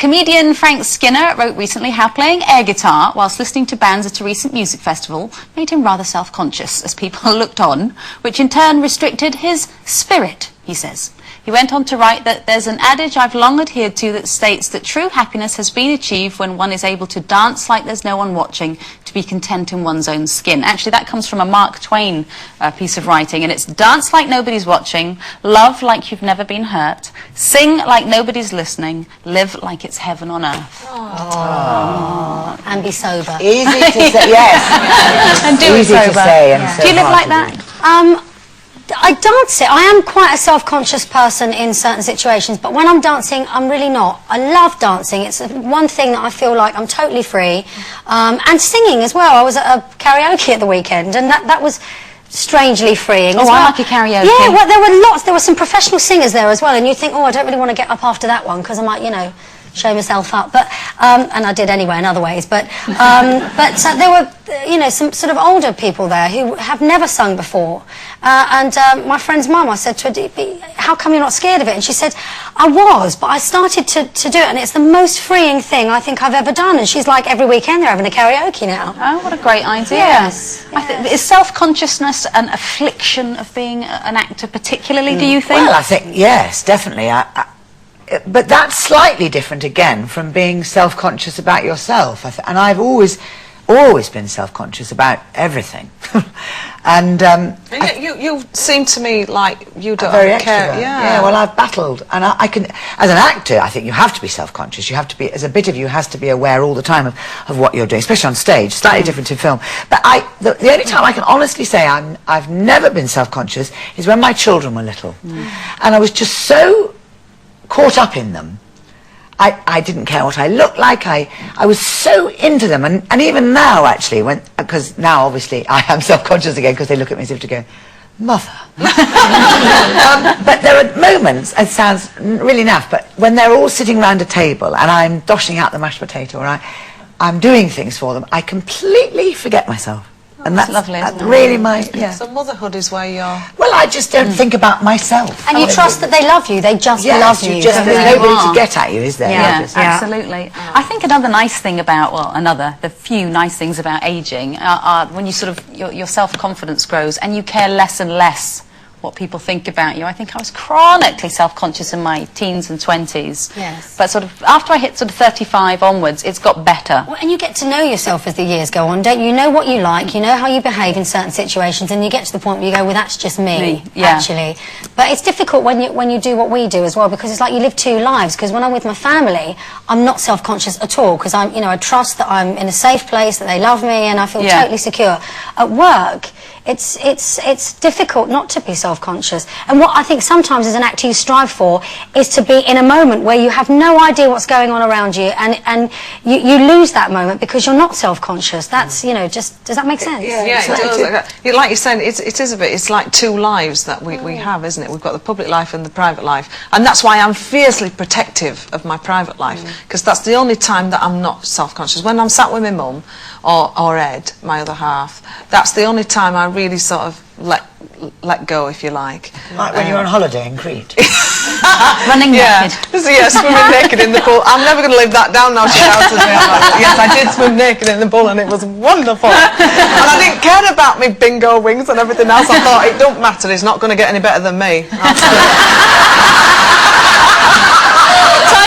Comedian Frank Skinner wrote recently how playing air guitar whilst listening to bands at a recent music festival made him rather self-conscious as people looked on, which in turn restricted his spirit, he says. He went on to write that there's an adage I've long adhered to that states that true happiness has been achieved when one is able to dance like there's no one watching, to be content in one's own skin. Actually, that comes from a Mark Twain piece of writing, and it's dance like nobody's watching, love like you've never been hurt, sing like nobody's listening, live like it's heaven on earth. Oh. And be sober. Easy to say, yes. And do it sober. To say and so do you live like that? I dance it. I am quite a self-conscious person in certain situations, but when I'm dancing, I'm really not. I love dancing. It's one thing that I feel like I'm totally free. And singing as well. I was at a karaoke at the weekend, and that was strangely freeing as well. I like a karaoke. Yeah, well, there were lots. There were some professional singers there as well, and you think, oh, I don't really want to get up after that one, because I might, you know, show myself up, but and I did anyway in other ways, but there were, you know, some sort of older people there who have never sung before, and my friend's mum, I said to her, how come you're not scared of it? And she said, I was, but I started to do it, and it's the most freeing thing I think I've ever done. And she's like, every weekend they're having a karaoke now. Oh, what a great idea. Yes. Is self-consciousness an affliction of being an actor particularly, do you think? Well, I think, yes, definitely. But that's slightly different again from being self-conscious about yourself. And I've always been self-conscious about everything. And you seem to me like you don't very care. Extrovert. Yeah. Well, I've battled, and I can, as an actor, I think you have to be self-conscious. You have to be, as a bit of you has to be aware all the time of what you're doing, especially on stage. Slightly different in film. But the only time I can honestly say I've never been self-conscious is when my children were little, and I was just so caught up in them. I didn't care what I looked like. I was so into them, and even now actually, because now obviously I am self-conscious again because they look at me as if to go, mother. But there are moments, it sounds really naff, but when they're all sitting around a table and I'm doshing out the mashed potato or I'm doing things for them, I completely forget myself. And that's lovely, isn't it? Really my, yeah. So motherhood is where you're... Well, I just don't think about myself. And you trust that they love you. They just love you. There's nobody to get at you, is there? Yeah, absolutely. I think another nice thing about, the few nice things about ageing are when you sort of, your self-confidence grows and you care less and less what people think about you. I think I was chronically self-conscious in my teens and 20s. Yes. But sort of after I hit sort of 35 onwards, it's got better. Well, and you get to know yourself as the years go on, don't you? You know what you like, you know how you behave in certain situations, and you get to the point where you go, well, that's just me. Actually. But it's difficult when you do what we do as well, because it's like you live two lives. Because when I'm with my family, I'm not self-conscious at all, because I trust that I'm in a safe place, that they love me, and I feel totally secure. At work, it's difficult not to be self-conscious. And what I think sometimes as an actor you strive for is to be in a moment where you have no idea what's going on around you, and you lose that moment because you're not self-conscious. That's, just, does that make sense? Yeah, it does. Like you're saying, it is a bit, it's like two lives that we have, isn't it? We've got the public life and the private life. And that's why I'm fiercely protective of my private life, because that's the only time that I'm not self-conscious. When I'm sat with my mum or Ed, my other half, that's the only time I really sort of let go, if you like. Like when you're on holiday in Crete. Running naked. Yeah, swimming naked in the pool. I'm never going to live that down now, she shouted me. Yes, I did swim naked in the pool and it was wonderful. And I didn't care about me bingo wings and everything else. I thought, it don't matter, he's not going to get any better than me.